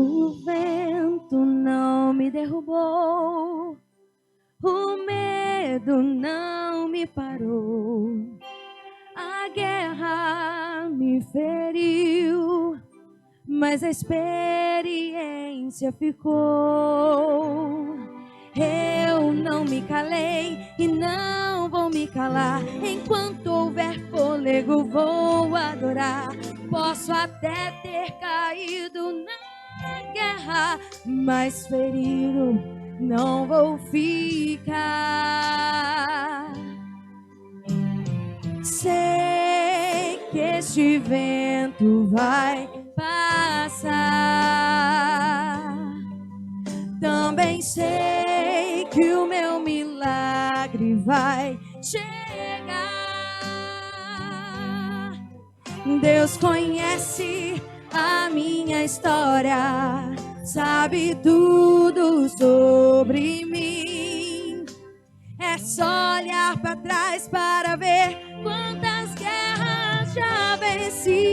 O vento não me derrubou, o medo não me parou, a guerra me feriu, mas a experiência ficou. Eu não me calei e não vou me calar. Enquanto houver fôlego, vou adorar. Posso até ter caído na guerra, mas ferido não vou ficar. Sei que este vento vai passar. Também sei que o meu milagre vai chegar. Deus conhece a minha história, sabe tudo sobre mim. É só olhar para trás para ver quantas guerras já venci.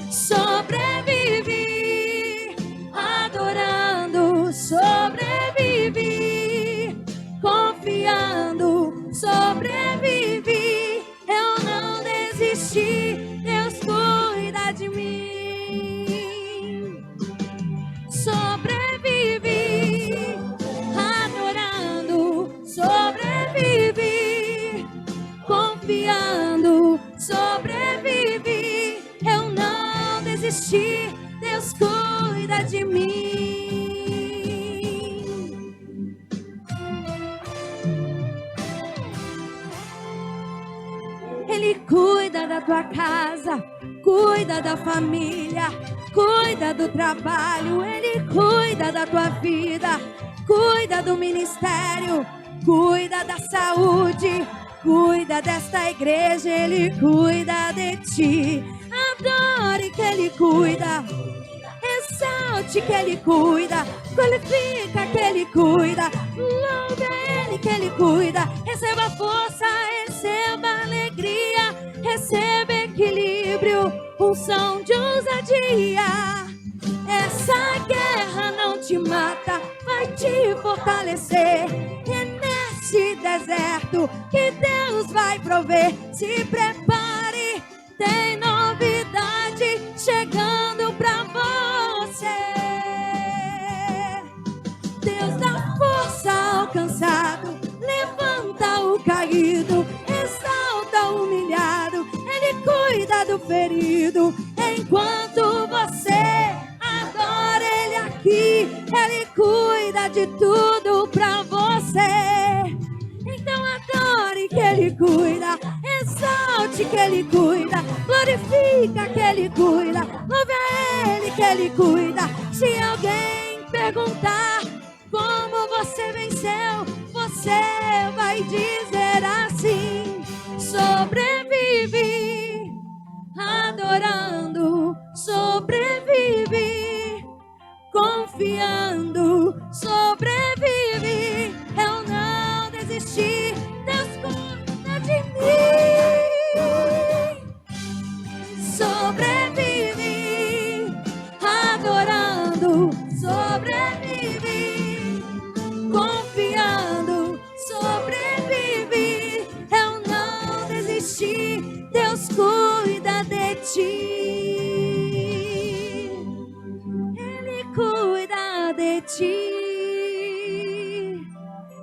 Sobrevivi, adorando, sobrevivi, confiando, sobrevivi. Eu não desisti, Deus cuida de mim. Sobrevivi, adorando, sobrevivi, confiando, sobrevivi. Eu não desisti, Deus cuida de mim. Ele cuida da tua casa, cuida da família, cuida do trabalho. Ele cuida da tua vida, cuida do ministério, cuida da saúde, cuida desta igreja. Ele cuida de ti. Adore que Ele cuida, exalte que Ele cuida, glorifica que Ele cuida, louve a Ele que Ele cuida. Receba força, receba alegria, receba equilíbrio, unção de ousadia. Essa guerra não te mata, vai te fortalecer. É nesse deserto que Deus vai prover. Se prepare, tem novidade chegando pra você. Deus dá força ao cansado, levanta o caído, exalta o humilhado. Ele cuida do ferido. Enquanto você adora Ele aqui, Ele cuida de tudo pra você. Então adore que Ele cuida, exalte que Ele cuida, glorifica que Ele cuida, louve a Ele que Ele cuida. Se alguém perguntar como você venceu, você vai dizer assim: sobrevivi, adorando, sobrevivi, confiando, sobrevivi. Eu não desisti, Deus cuida de mim. Sobrevivi, adorando, sobrevivi, confiando, sobrevivi. Eu não desisti, Deus cuida de ti. Ele cuida de ti.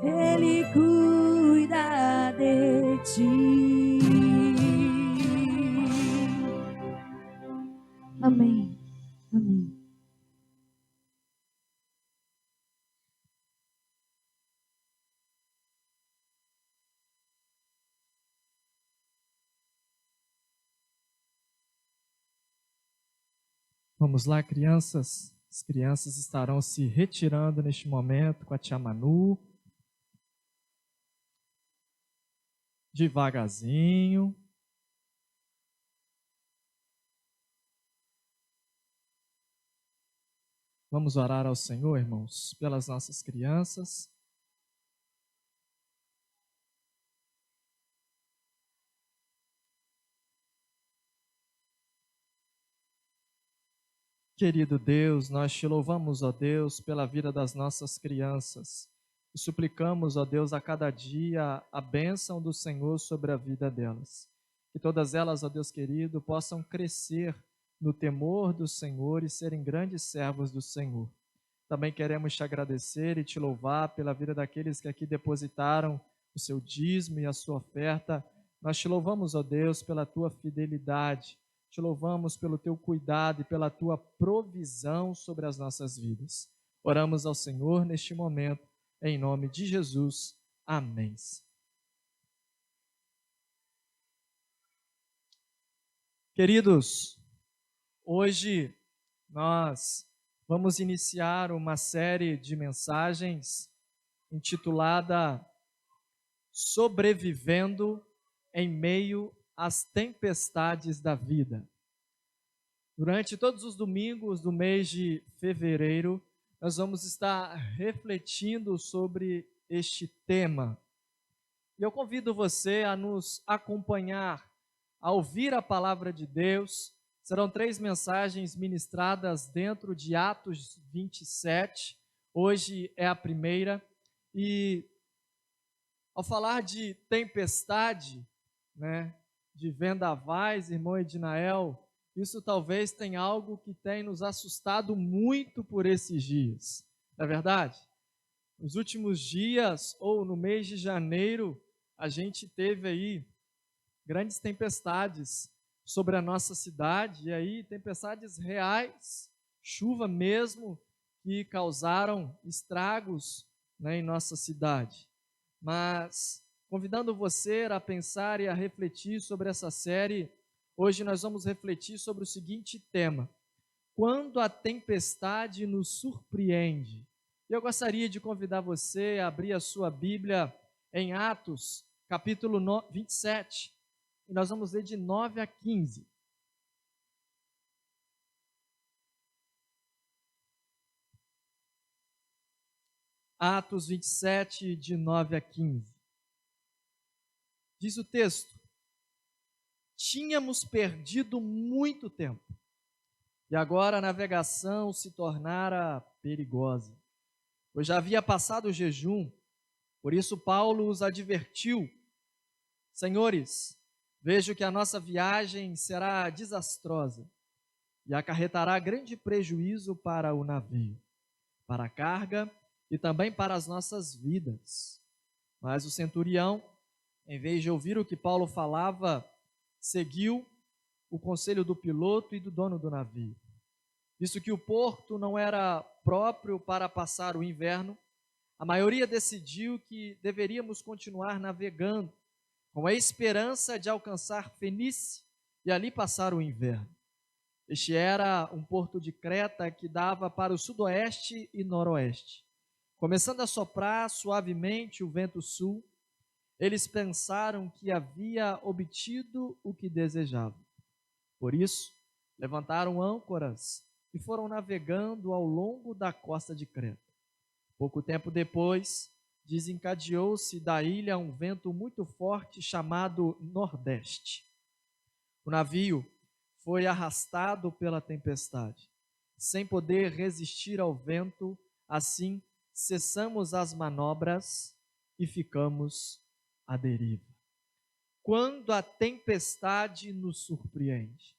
Ele cuida de ti. Amém. Amém. Vamos lá, crianças. As crianças estarão se retirando neste momento com a tia Manu. Devagarzinho. Vamos orar ao Senhor, irmãos, pelas nossas crianças. Querido Deus, nós te louvamos, ó Deus, pela vida das nossas crianças e suplicamos, ó Deus, a cada dia a bênção do Senhor sobre a vida delas. Que todas elas, ó Deus querido, possam crescer no temor do Senhor e serem grandes servos do Senhor. Também queremos te agradecer e te louvar pela vida daqueles que aqui depositaram o seu dízimo e a sua oferta. Nós te louvamos, ó Deus, pela tua fidelidade. Te louvamos pelo teu cuidado e pela tua provisão sobre as nossas vidas. Oramos ao Senhor neste momento, em nome de Jesus. Amém. Queridos, hoje nós vamos iniciar uma série de mensagens intitulada Sobrevivendo em meio às tempestades da vida. Durante todos os domingos do mês de fevereiro, nós vamos estar refletindo sobre este tema. E eu convido você a nos acompanhar, a ouvir a palavra de Deus. Serão 3 mensagens ministradas dentro de Atos 27. Hoje é a primeira. E ao falar de tempestade, de vendavais, irmão Edinael, isso talvez tenha algo que tem nos assustado muito por esses dias. Não é verdade? Nos últimos dias, ou no mês de janeiro, a gente teve aí grandes tempestades sobre a nossa cidade, e aí tempestades reais, chuva mesmo, que causaram estragos, em nossa cidade. Mas, convidando você a pensar e a refletir sobre essa série, hoje nós vamos refletir sobre o seguinte tema: quando a tempestade nos surpreende. Eu gostaria de convidar você a abrir a sua Bíblia em Atos, capítulo 27, e nós vamos ler de 9 a 15. Atos 27, de 9 a 15. Diz o texto: tínhamos perdido muito tempo, e agora a navegação se tornara perigosa, pois já havia passado o jejum. Por isso Paulo os advertiu: senhores, vejo que a nossa viagem será desastrosa e acarretará grande prejuízo para o navio, para a carga e também para as nossas vidas. Mas o centurião, em vez de ouvir o que Paulo falava, seguiu o conselho do piloto e do dono do navio. Visto que o porto não era próprio para passar o inverno, a maioria decidiu que deveríamos continuar navegando, com a esperança de alcançar Fenícia e ali passar o inverno. Este era um porto de Creta que dava para o sudoeste e noroeste. Começando a soprar suavemente o vento sul, eles pensaram que havia obtido o que desejavam. Por isso, levantaram âncoras e foram navegando ao longo da costa de Creta. Pouco tempo depois, desencadeou-se da ilha um vento muito forte chamado Nordeste. O navio foi arrastado pela tempestade. Sem poder resistir ao vento, assim cessamos as manobras e ficamos à deriva. Quando a tempestade nos surpreende.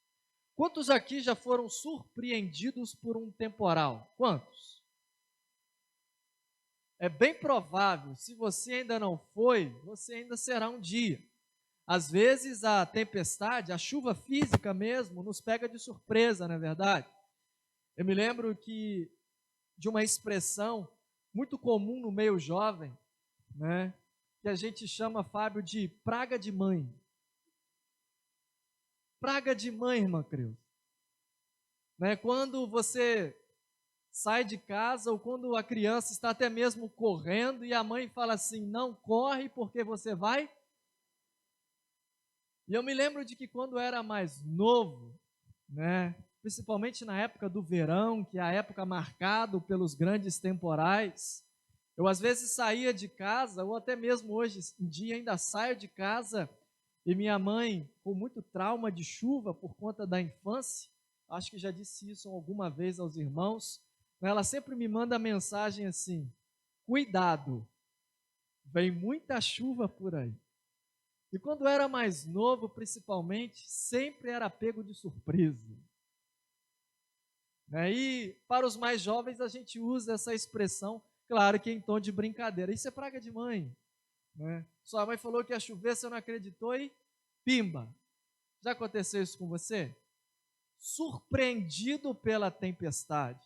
Quantos aqui já foram surpreendidos por um temporal? Quantos? É bem provável, se você ainda não foi, você ainda será um dia. Às vezes a tempestade, a chuva física mesmo, nos pega de surpresa, não é verdade? Eu me lembro de uma expressão muito comum no meio jovem, que a gente chama, Fábio, de praga de mãe. Praga de mãe, irmã Creuza. Quando você sai de casa ou quando a criança está até mesmo correndo e a mãe fala assim: não corre porque você vai. E eu me lembro de que quando eu era mais novo, principalmente na época do verão, que é a época marcada pelos grandes temporais, eu às vezes saía de casa, ou até mesmo hoje em dia ainda saio de casa, e minha mãe, com muito trauma de chuva por conta da infância, acho que já disse isso alguma vez aos irmãos, ela sempre me manda mensagem assim: cuidado, vem muita chuva por aí. E quando eu era mais novo, principalmente, sempre era pego de surpresa. E para os mais jovens a gente usa essa expressão, claro que em tom de brincadeira. Isso é praga de mãe. Né? Sua mãe falou que ia chover, você não acreditou e pimba. Já aconteceu isso com você? Surpreendido pela tempestade.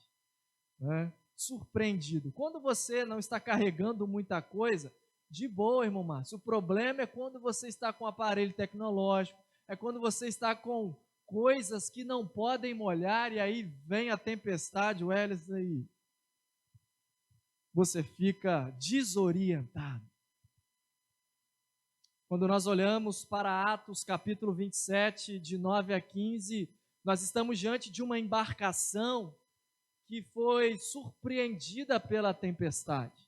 Né? Surpreendido. Quando você não está carregando muita coisa, de boa, irmão Márcio. O problema é quando você está com aparelho tecnológico, é quando você está com coisas que não podem molhar e aí vem a tempestade, o hélice aí. Você fica desorientado. Quando nós olhamos para Atos capítulo 27, de 9 a 15, nós estamos diante de uma embarcação que foi surpreendida pela tempestade.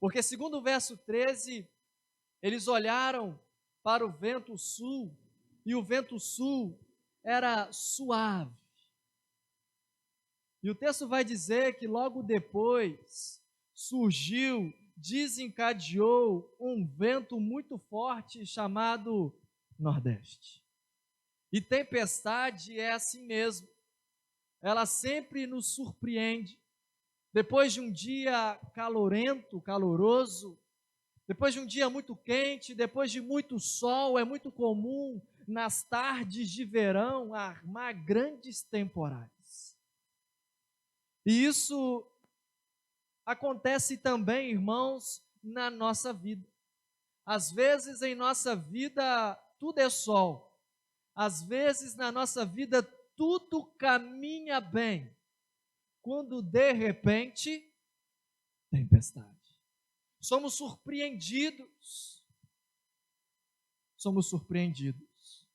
Porque segundo o verso 13, eles olharam para o vento sul, e o vento sul era suave. E o texto vai dizer que logo depois surgiu, desencadeou um vento muito forte chamado Nordeste. E tempestade é assim mesmo. Ela sempre nos surpreende. Depois de um dia calorento, caloroso, depois de um dia muito quente, depois de muito sol, é muito comum nas tardes de verão armar grandes temporais. E isso acontece também, irmãos, na nossa vida. Às vezes em nossa vida tudo é sol. Às vezes na nossa vida tudo caminha bem. Quando de repente, tempestade. Somos surpreendidos. Somos surpreendidos.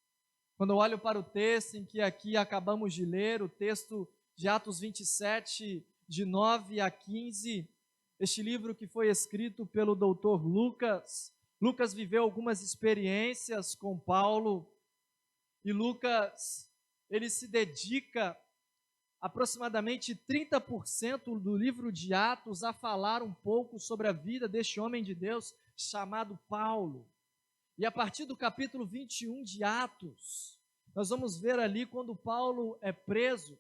Quando eu olho para o texto em que aqui acabamos de ler, o texto de Atos 27, de 9 a 15, este livro que foi escrito pelo doutor Lucas. Lucas viveu algumas experiências com Paulo, e Lucas, ele se dedica aproximadamente 30% do livro de Atos a falar um pouco sobre a vida deste homem de Deus chamado Paulo. E a partir do capítulo 21 de Atos, nós vamos ver ali quando Paulo é preso,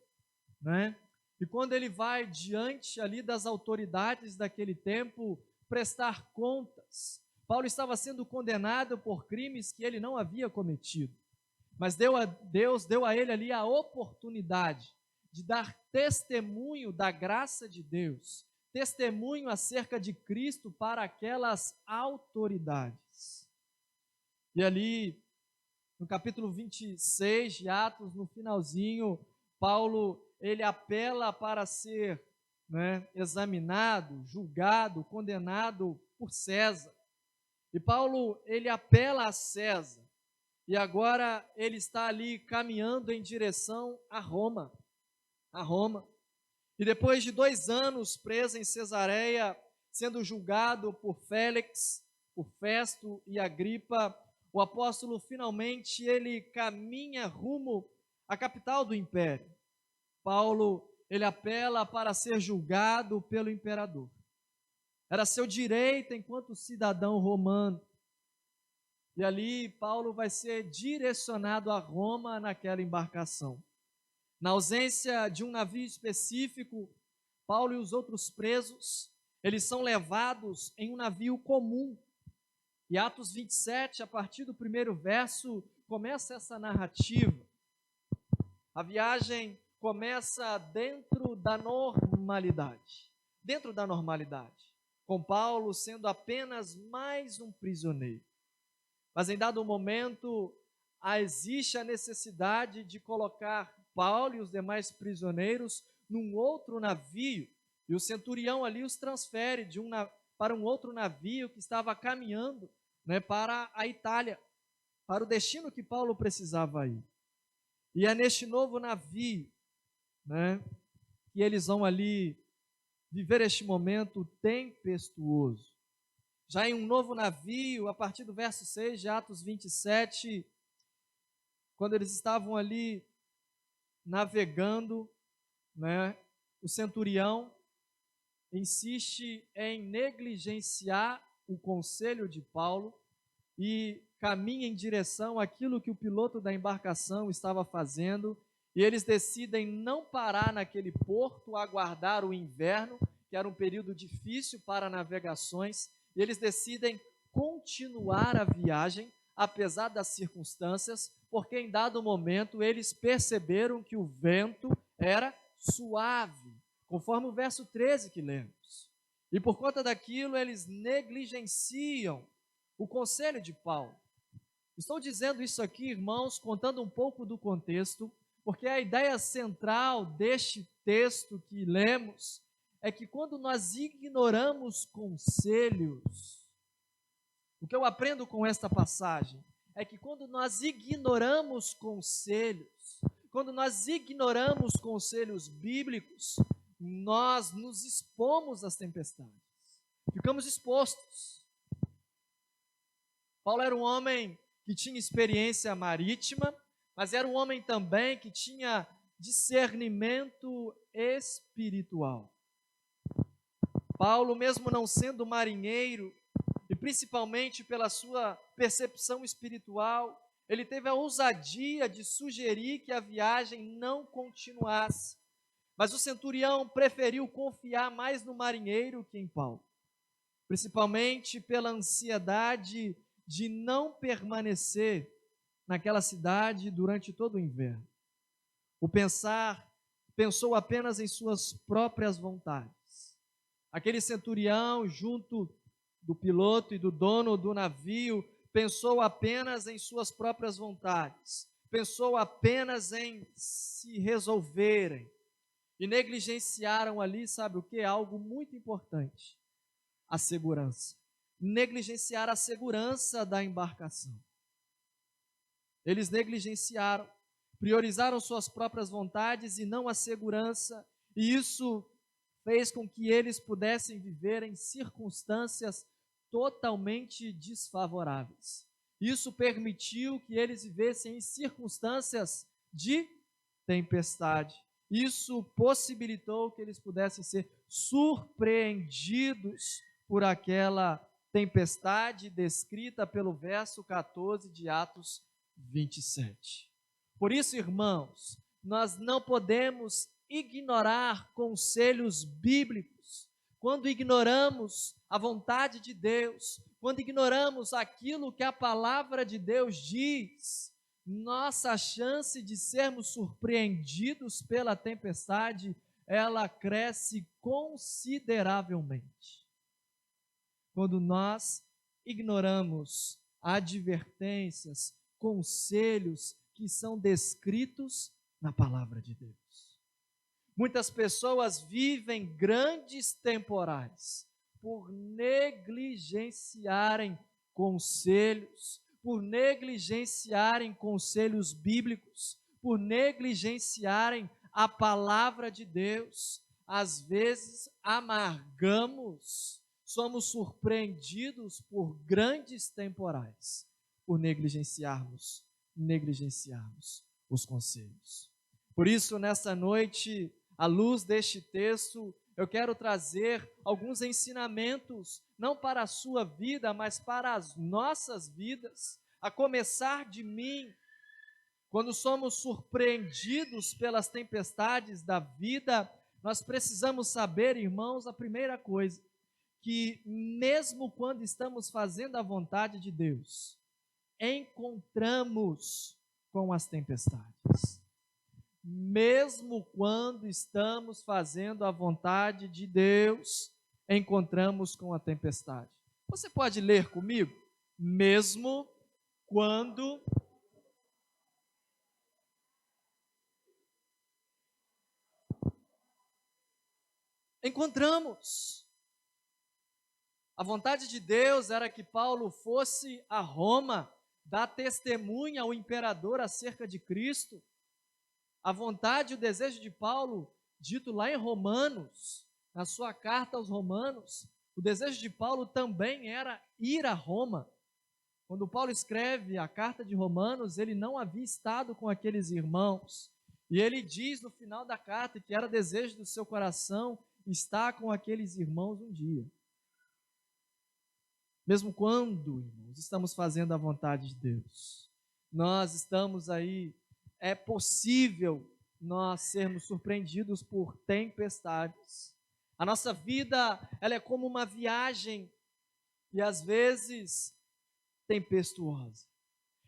né? E quando ele vai diante ali das autoridades daquele tempo prestar contas. Paulo estava sendo condenado por crimes que ele não havia cometido, mas Deus deu a ele ali a oportunidade de dar testemunho da graça de Deus, testemunho acerca de Cristo para aquelas autoridades. E ali, no capítulo 26 de Atos, no finalzinho, Paulo, ele apela para ser examinado, julgado, condenado por César. E Paulo, ele apela a César, e agora ele está ali caminhando em direção a Roma. E depois de 2 anos preso em Cesareia, sendo julgado por Félix, por Festo e Agripa, o apóstolo finalmente ele caminha rumo à capital do império. Paulo, ele apela para ser julgado pelo imperador. Era seu direito enquanto cidadão romano. E ali Paulo vai ser direcionado a Roma naquela embarcação. Na ausência de um navio específico, Paulo e os outros presos, eles são levados em um navio comum. E Atos 27, a partir do primeiro verso, começa essa narrativa. A viagem começa dentro da normalidade. Com Paulo sendo apenas mais um prisioneiro. Mas em dado momento, existe a necessidade de colocar Paulo e os demais prisioneiros num outro navio, e o centurião ali os transfere para um outro navio que estava caminhando para a Itália, para o destino que Paulo precisava ir. E é neste novo navio que eles vão ali viver este momento tempestuoso. Já em um novo navio, a partir do verso 6 de Atos 27, quando eles estavam ali navegando, né, o centurião insiste em negligenciar o conselho de Paulo e caminha em direção àquilo que o piloto da embarcação estava fazendo, e eles decidem não parar naquele porto, aguardar o inverno, que era um período difícil para navegações, e eles decidem continuar a viagem, apesar das circunstâncias, porque em dado momento eles perceberam que o vento era suave, conforme o verso 13 que lemos. E por conta daquilo, eles negligenciam o conselho de Paulo. Estou dizendo isso aqui, irmãos, contando um pouco do contexto, porque a ideia central deste texto que lemos é que quando nós ignoramos conselhos, o que eu aprendo com esta passagem é que quando nós ignoramos conselhos, quando nós ignoramos conselhos bíblicos, nós nos expomos às tempestades, ficamos expostos. Paulo era um homem que tinha experiência marítima, mas era um homem também que tinha discernimento espiritual. Paulo, mesmo não sendo marinheiro, e principalmente pela sua percepção espiritual, ele teve a ousadia de sugerir que a viagem não continuasse. Mas o centurião preferiu confiar mais no marinheiro que em Paulo, principalmente pela ansiedade de não permanecer naquela cidade durante todo o inverno. Pensou apenas em suas próprias vontades. Aquele centurião, junto do piloto e do dono do navio, pensou apenas em suas próprias vontades, pensou apenas em se resolverem, e negligenciaram ali, sabe o que? Algo muito importante: a segurança. Negligenciaram a segurança da embarcação. Eles negligenciaram, priorizaram suas próprias vontades e não a segurança, e isso fez com que eles pudessem viver em circunstâncias totalmente desfavoráveis. Isso permitiu que eles vivessem em circunstâncias de tempestade. Isso possibilitou que eles pudessem ser surpreendidos por aquela tempestade descrita pelo verso 14 de Atos 27. Por isso, irmãos, nós não podemos ignorar conselhos bíblicos. Quando ignoramos a vontade de Deus, quando ignoramos aquilo que a palavra de Deus diz, nossa chance de sermos surpreendidos pela tempestade, ela cresce consideravelmente. Quando nós ignoramos advertências, conselhos que são descritos na palavra de Deus. Muitas pessoas vivem grandes temporais por negligenciarem conselhos, por negligenciarem conselhos bíblicos, por negligenciarem a palavra de Deus. Às vezes amargamos, somos surpreendidos por grandes temporais, por negligenciarmos os conselhos. Por isso, nesta noite, à luz deste texto, eu quero trazer alguns ensinamentos, não para a sua vida, mas para as nossas vidas, a começar de mim. Quando somos surpreendidos pelas tempestades da vida, nós precisamos saber, irmãos, a primeira coisa, que mesmo quando estamos fazendo a vontade de Deus, encontramos com as tempestades. Mesmo quando estamos fazendo a vontade de Deus, encontramos com a tempestade. Você pode ler comigo? Mesmo quando encontramos. A vontade de Deus era que Paulo fosse a Roma, dar testemunha ao imperador acerca de Cristo. A vontade e o desejo de Paulo, dito lá em Romanos, na sua carta aos Romanos, o desejo de Paulo também era ir a Roma. Quando Paulo escreve a carta de Romanos, ele não havia estado com aqueles irmãos. E ele diz no final da carta que era desejo do seu coração estar com aqueles irmãos um dia. Mesmo quando, irmãos, estamos fazendo a vontade de Deus, nós estamos aí, é possível nós sermos surpreendidos por tempestades. A nossa vida, ela é como uma viagem e às vezes tempestuosa.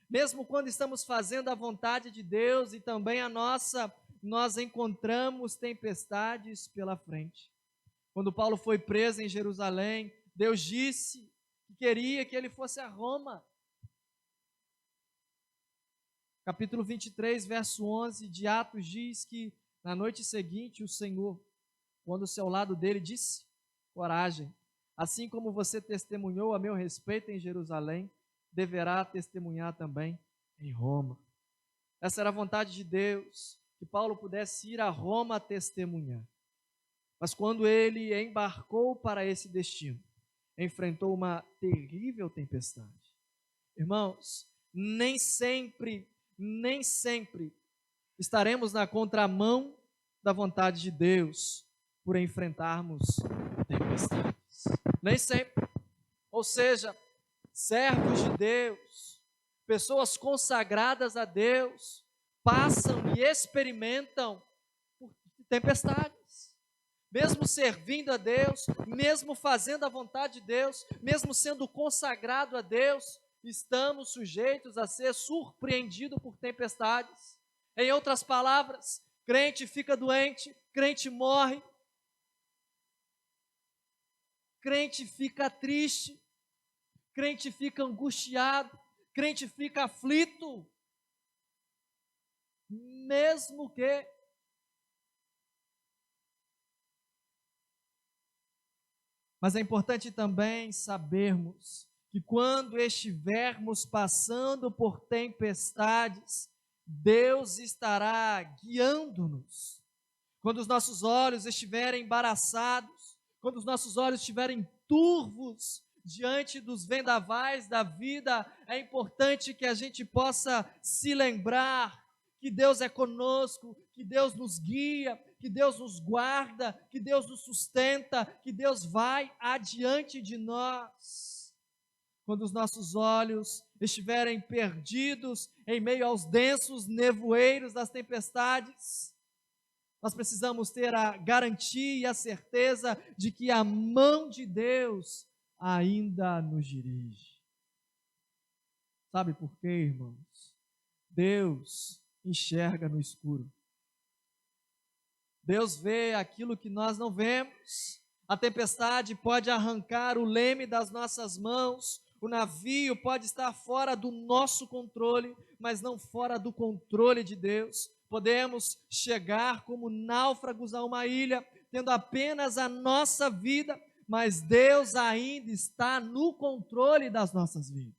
Mesmo quando estamos fazendo a vontade de Deus e também a nossa, nós encontramos tempestades pela frente. Quando Paulo foi preso em Jerusalém, Deus disse que queria que ele fosse a Roma. Capítulo 23, verso 11 de Atos diz que na noite seguinte o Senhor, quando-se ao lado dele, disse: coragem, assim como você testemunhou a meu respeito em Jerusalém, deverá testemunhar também em Roma. Essa era a vontade de Deus, que Paulo pudesse ir a Roma testemunhar. Mas quando ele embarcou para esse destino, enfrentou uma terrível tempestade. Irmãos, nem sempre estaremos na contramão da vontade de Deus por enfrentarmos tempestades. Nem sempre. Ou seja, servos de Deus, pessoas consagradas a Deus, passam e experimentam por tempestades. Mesmo servindo a Deus, mesmo fazendo a vontade de Deus, mesmo sendo consagrado a Deus, estamos sujeitos a ser surpreendidos por tempestades. Em outras palavras, crente fica doente, crente morre, crente fica triste, crente fica angustiado, crente fica aflito, mesmo que mas é importante também sabermos que quando estivermos passando por tempestades, Deus estará guiando-nos. Quando os nossos olhos estiverem embaraçados, quando os nossos olhos estiverem turvos diante dos vendavais da vida, é importante que a gente possa se lembrar que Deus é conosco, que Deus nos guia, que Deus nos guarda, que Deus nos sustenta, que Deus vai adiante de nós. Quando os nossos olhos estiverem perdidos em meio aos densos nevoeiros das tempestades, nós precisamos ter a garantia e a certeza de que a mão de Deus ainda nos dirige. Sabe por quê, irmãos? Deus enxerga no escuro. Deus vê aquilo que nós não vemos. A tempestade pode arrancar o leme das nossas mãos, o navio pode estar fora do nosso controle, mas não fora do controle de Deus. Podemos chegar como náufragos a uma ilha, tendo apenas a nossa vida, mas Deus ainda está no controle das nossas vidas.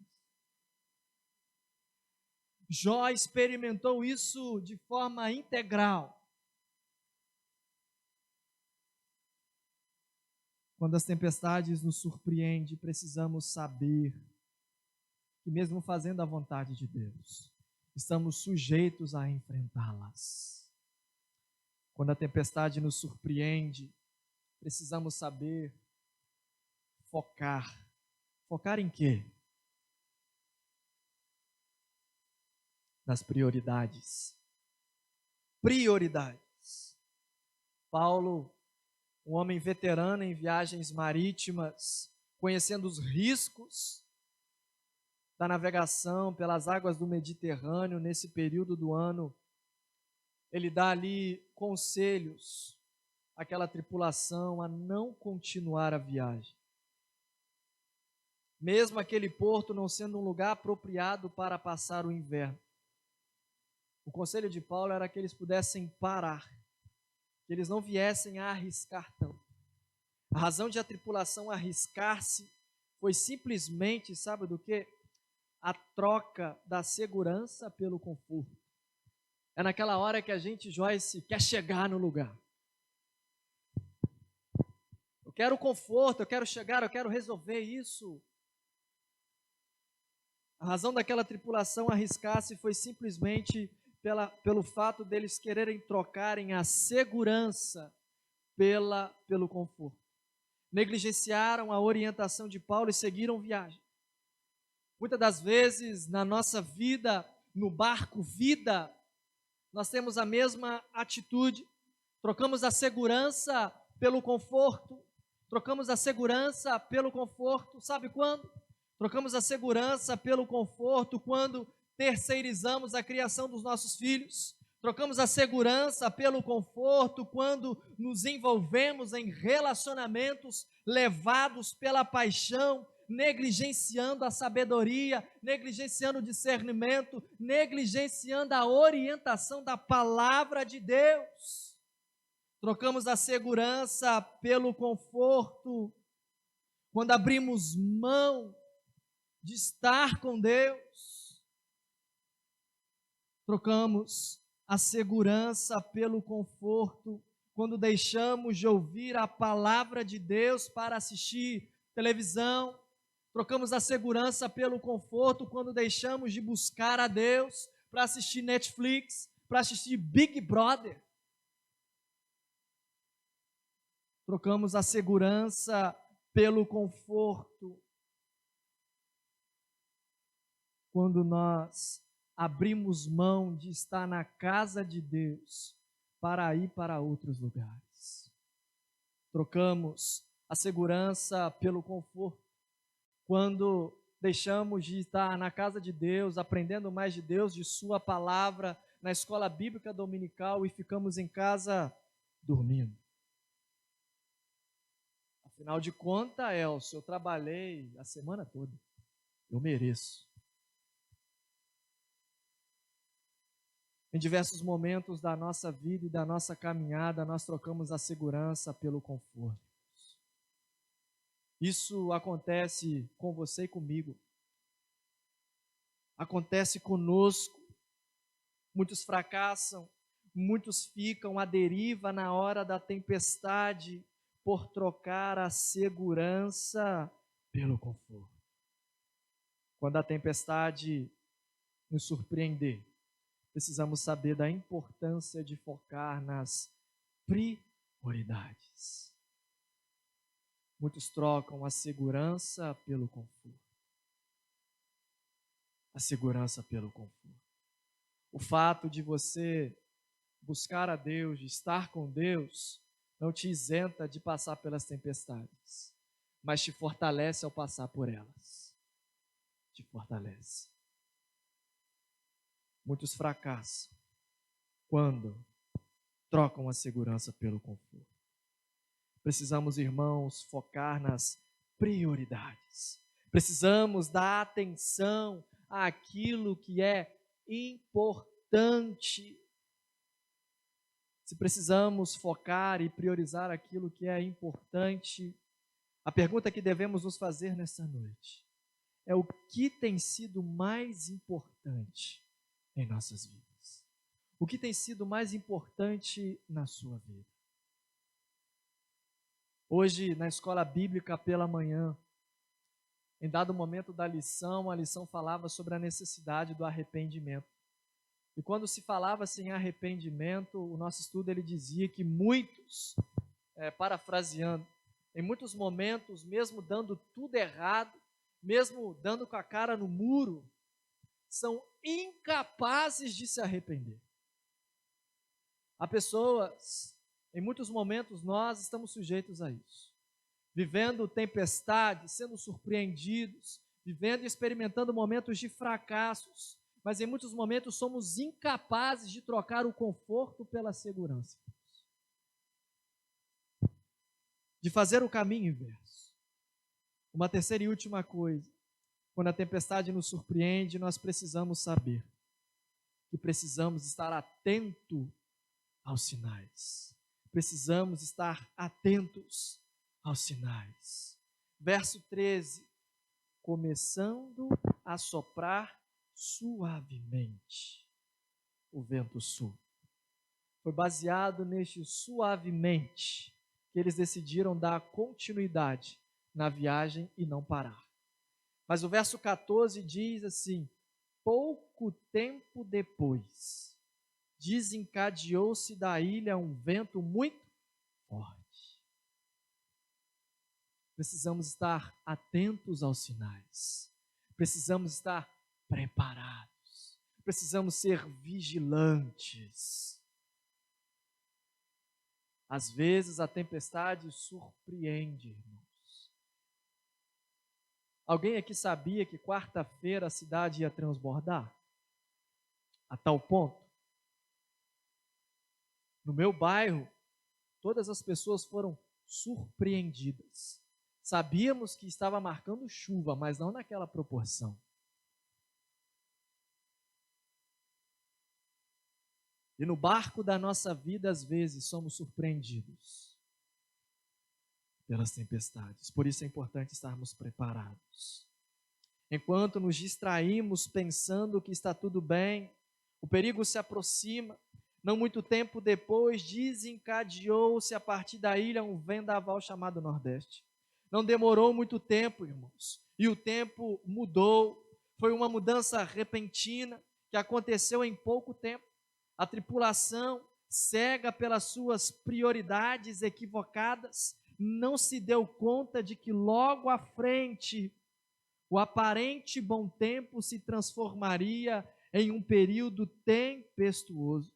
Jó experimentou isso de forma integral. Quando as tempestades nos surpreendem, precisamos saber que mesmo fazendo a vontade de Deus, estamos sujeitos a enfrentá-las. Quando a tempestade nos surpreende, precisamos saber focar. Focar em quê? Nas prioridades. Prioridades. Paulo, um homem veterano em viagens marítimas, conhecendo os riscos da navegação pelas águas do Mediterrâneo nesse período do ano, ele dá ali conselhos àquela tripulação a não continuar a viagem. Mesmo aquele porto não sendo um lugar apropriado para passar o inverno. O conselho de Paulo era que eles pudessem parar, que eles não viessem a arriscar tanto. A razão de a tripulação arriscar-se foi simplesmente, sabe do quê? A troca da segurança pelo conforto. É naquela hora que a gente, Joyce, quer chegar no lugar. Eu quero conforto, eu quero chegar, eu quero resolver isso. A razão daquela tripulação arriscar-se foi simplesmente pelo fato deles quererem trocarem a segurança pelo conforto. Negligenciaram a orientação de Paulo e seguiram viagem. Muitas das vezes, na nossa vida, no barco vida, nós temos a mesma atitude. Trocamos a segurança pelo conforto. Trocamos a segurança pelo conforto. Sabe quando? Trocamos a segurança pelo conforto quando terceirizamos a criação dos nossos filhos. Trocamos a segurança pelo conforto quando nos envolvemos em relacionamentos levados pela paixão, negligenciando a sabedoria, negligenciando o discernimento, negligenciando a orientação da palavra de Deus. Trocamos a segurança pelo conforto quando abrimos mão de estar com Deus. Trocamos a segurança pelo conforto quando deixamos de ouvir a palavra de Deus para assistir televisão. Trocamos a segurança pelo conforto quando deixamos de buscar a Deus para assistir Netflix, para assistir Big Brother. Trocamos a segurança pelo conforto quando nós abrimos mão de estar na casa de Deus para ir para outros lugares. Trocamos a segurança pelo conforto quando deixamos de estar na casa de Deus, aprendendo mais de Deus, de sua palavra, na escola bíblica dominical, e ficamos em casa dormindo. Afinal de contas, Elcio, eu trabalhei a semana toda, eu mereço. Em diversos momentos da nossa vida e da nossa caminhada, nós trocamos a segurança pelo conforto. Isso acontece com você e comigo. Acontece conosco. Muitos fracassam, muitos ficam à deriva na hora da tempestade por trocar a segurança pelo conforto. Quando a tempestade nos surpreender, precisamos saber da importância de focar nas prioridades. Muitos trocam a segurança pelo conforto. A segurança pelo conforto. O fato de você buscar a Deus, de estar com Deus, não te isenta de passar pelas tempestades, mas te fortalece ao passar por elas. Te fortalece. Muitos fracassam quando trocam a segurança pelo conforto. Precisamos, irmãos, focar nas prioridades. Precisamos dar atenção àquilo que é importante. Se precisamos focar e priorizar aquilo que é importante, a pergunta que devemos nos fazer nessa noite é: o que tem sido mais importante em nossas vidas? O que tem sido mais importante na sua vida? Hoje, na escola bíblica pela manhã, em dado momento da lição, a lição falava sobre a necessidade do arrependimento. E quando se falava em arrependimento, o nosso estudo ele dizia que muitos, parafraseando, em muitos momentos, mesmo dando tudo errado, mesmo dando com a cara no muro, são incapazes de se arrepender. Há pessoas, em muitos momentos nós estamos sujeitos a isso, vivendo tempestades, sendo surpreendidos, vivendo e experimentando momentos de fracassos, mas em muitos momentos somos incapazes de trocar o conforto pela segurança, de fazer o caminho inverso. Uma terceira e última coisa: quando a tempestade nos surpreende, nós precisamos saber que precisamos estar atento aos sinais. Precisamos estar atentos aos sinais. Verso 13: começando a soprar suavemente o vento sul. Foi baseado neste suavemente que eles decidiram dar continuidade na viagem e não parar. Mas o verso 14 diz assim: pouco tempo depois, desencadeou-se da ilha um vento muito forte. Precisamos estar atentos aos sinais. Precisamos estar preparados. Precisamos ser vigilantes. Às vezes a tempestade surpreende, irmãos. Alguém aqui sabia que quarta-feira a cidade ia transbordar? A tal ponto. No meu bairro, todas as pessoas foram surpreendidas. Sabíamos que estava marcando chuva, mas não naquela proporção. E no barco da nossa vida, às vezes, somos surpreendidos pelas tempestades. Por isso é importante estarmos preparados. Enquanto nos distraímos pensando que está tudo bem, o perigo se aproxima. Não muito tempo depois, desencadeou-se a partir da ilha um vendaval chamado Nordeste. Não demorou muito tempo, irmãos, e o tempo mudou. Foi uma mudança repentina que aconteceu em pouco tempo. A tripulação, cega pelas suas prioridades equivocadas, não se deu conta de que logo à frente o aparente bom tempo se transformaria em um período tempestuoso.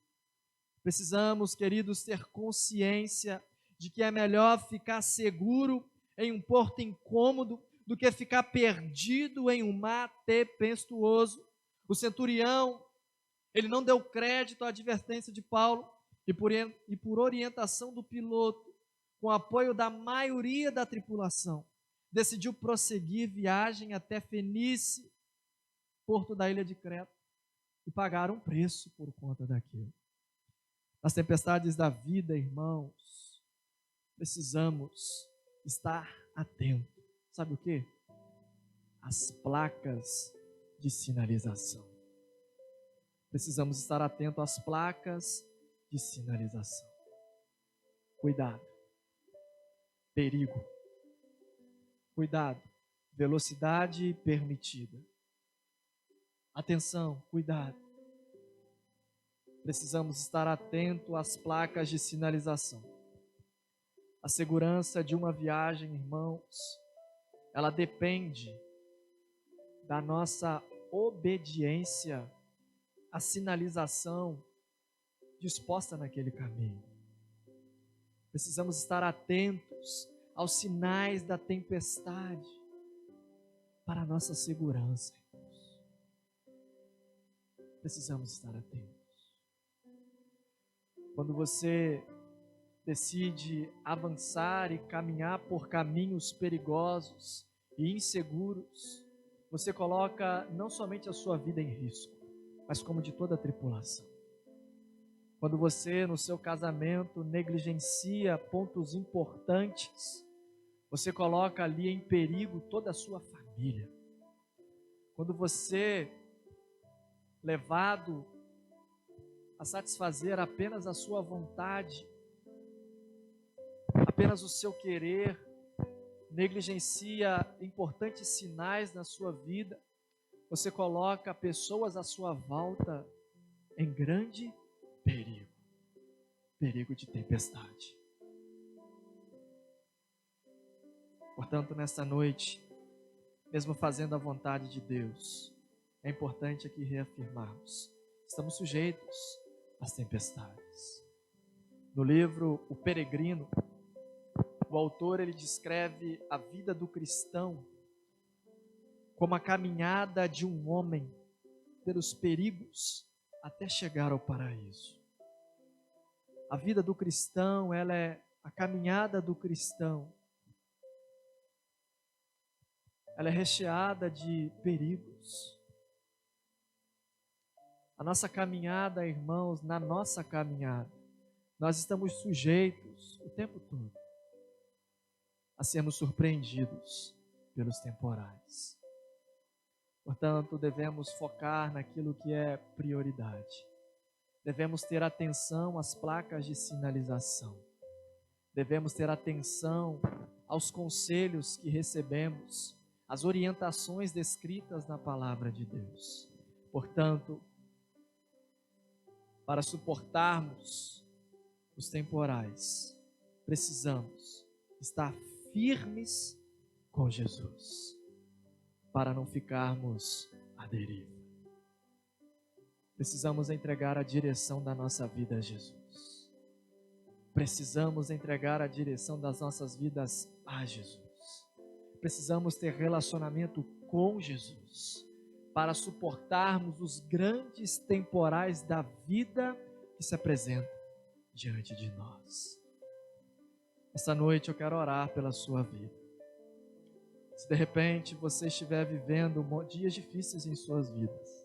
Precisamos, queridos, ter consciência de que é melhor ficar seguro em um porto incômodo do que ficar perdido em um mar tempestuoso. O centurião, ele não deu crédito à advertência de Paulo e por orientação do piloto, com apoio da maioria da tripulação, decidiu prosseguir viagem até Fenícia, porto da ilha de Creta, e pagar um preço por conta daquilo. Nas tempestades da vida, irmãos, precisamos estar atentos. Sabe o quê? As placas de sinalização. Precisamos estar atentos às placas de sinalização. Cuidado. Perigo. Cuidado. Velocidade permitida. Atenção, cuidado. Precisamos estar atentos às placas de sinalização. A segurança de uma viagem, irmãos, ela depende da nossa obediência à sinalização disposta naquele caminho. Precisamos estar atentos aos sinais da tempestade para a nossa segurança. Precisamos estar atentos. Quando você decide avançar e caminhar por caminhos perigosos e inseguros, você coloca não somente a sua vida em risco, mas como de toda a tripulação. Quando você, no seu casamento, negligencia pontos importantes, você coloca ali em perigo toda a sua família. Quando você, levado a satisfazer apenas a sua vontade, apenas o seu querer, negligencia importantes sinais na sua vida, você coloca pessoas à sua volta em grande perigo, perigo de tempestade. Portanto, nesta noite, mesmo fazendo a vontade de Deus, é importante aqui reafirmarmos, estamos sujeitos às tempestades. No livro O Peregrino, o autor ele descreve a vida do cristão como a caminhada de um homem pelos perigos até chegar ao paraíso. A vida do cristão, ela é a caminhada do cristão. Ela é recheada de perigos. A nossa caminhada, irmãos, na nossa caminhada, nós estamos sujeitos o tempo todo a sermos surpreendidos pelos temporais. Portanto, devemos focar naquilo que é prioridade. Devemos ter atenção às placas de sinalização. Devemos ter atenção aos conselhos que recebemos, às orientações descritas na palavra de Deus. Portanto, para suportarmos os temporais, precisamos estar firmes com Jesus, para não ficarmos à deriva. Precisamos entregar a direção da nossa vida a Jesus. Precisamos entregar a direção das nossas vidas a Jesus. Precisamos ter relacionamento com Jesus para suportarmos os grandes temporais da vida que se apresentam diante de nós. Essa noite eu quero orar pela sua vida. Se de repente você estiver vivendo dias difíceis em suas vidas,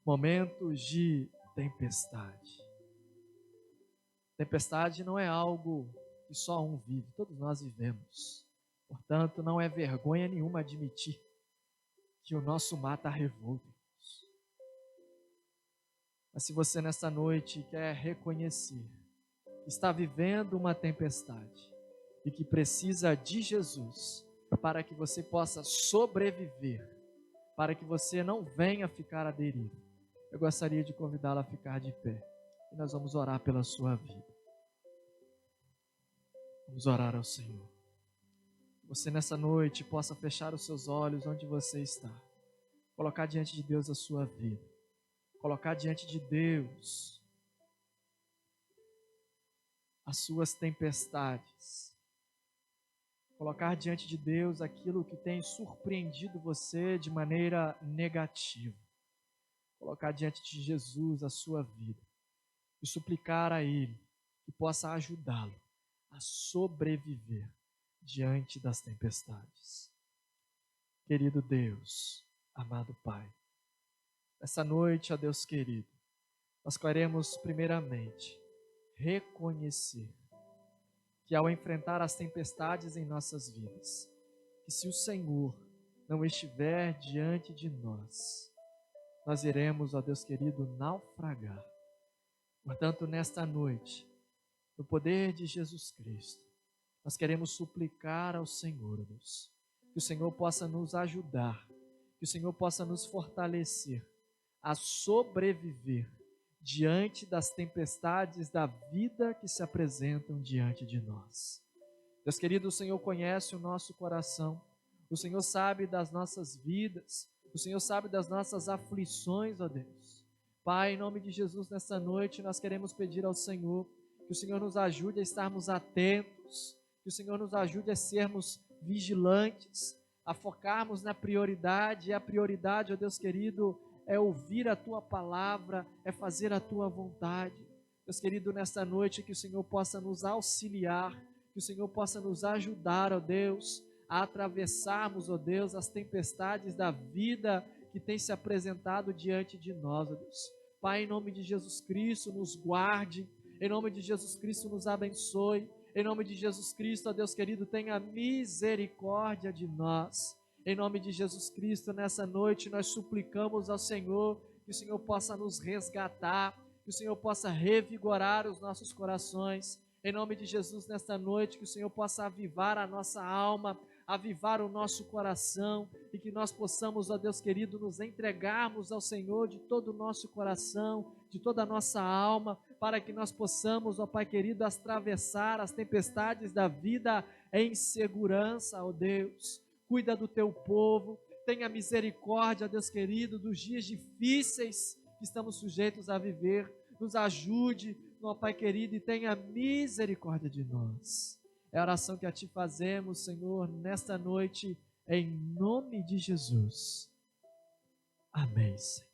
momentos de tempestade. Tempestade não é algo que só um vive, todos nós vivemos. Portanto, não é vergonha nenhuma admitir que o nosso mar está revolto. Mas se você nessa noite quer reconhecer que está vivendo uma tempestade e que precisa de Jesus para que você possa sobreviver, para que você não venha ficar à deriva, eu gostaria de convidá-la a ficar de pé e nós vamos orar pela sua vida. Vamos orar ao Senhor. Que você nessa noite possa fechar os seus olhos onde você está, colocar diante de Deus a sua vida, colocar diante de Deus as suas tempestades, colocar diante de Deus aquilo que tem surpreendido você de maneira negativa, colocar diante de Jesus a sua vida e suplicar a Ele que possa ajudá-lo a sobreviver diante das tempestades. Querido Deus, amado Pai, essa noite, ó Deus querido, nós queremos primeiramente reconhecer que ao enfrentar as tempestades em nossas vidas, que se o Senhor não estiver diante de nós, nós iremos, ó Deus querido, naufragar. Portanto, nesta noite, no poder de Jesus Cristo, nós queremos suplicar ao Senhor, Deus, que o Senhor possa nos ajudar, que o Senhor possa nos fortalecer a sobreviver diante das tempestades da vida que se apresentam diante de nós. Deus querido, o Senhor conhece o nosso coração, o Senhor sabe das nossas vidas, o Senhor sabe das nossas aflições, ó Deus. Pai, em nome de Jesus, nessa noite nós queremos pedir ao Senhor que o Senhor nos ajude a estarmos atentos, que o Senhor nos ajude a sermos vigilantes, a focarmos na prioridade, e a prioridade, ó Deus querido, é ouvir a Tua palavra, é fazer a Tua vontade. Deus querido, nesta noite que o Senhor possa nos auxiliar, que o Senhor possa nos ajudar, ó Deus, a atravessarmos, ó Deus, as tempestades da vida que tem se apresentado diante de nós, ó Deus. Pai, em nome de Jesus Cristo, nos guarde, em nome de Jesus Cristo, nos abençoe, em nome de Jesus Cristo, ó Deus querido, tenha misericórdia de nós. Em nome de Jesus Cristo, nessa noite nós suplicamos ao Senhor que o Senhor possa nos resgatar, que o Senhor possa revigorar os nossos corações. Em nome de Jesus, nesta noite, que o Senhor possa avivar a nossa alma, avivar o nosso coração e que nós possamos, ó Deus querido, nos entregarmos ao Senhor de todo o nosso coração, de toda a nossa alma, para que nós possamos, ó Pai querido, atravessar as tempestades da vida em segurança, ó Deus. Cuida do teu povo, tenha misericórdia, Deus querido, dos dias difíceis que estamos sujeitos a viver. Nos ajude, ó Pai querido, e tenha misericórdia de nós. É a oração que a Ti fazemos, Senhor, nesta noite, em nome de Jesus. Amém, Senhor.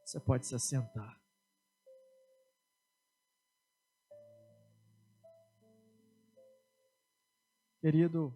Você pode se assentar. Querido,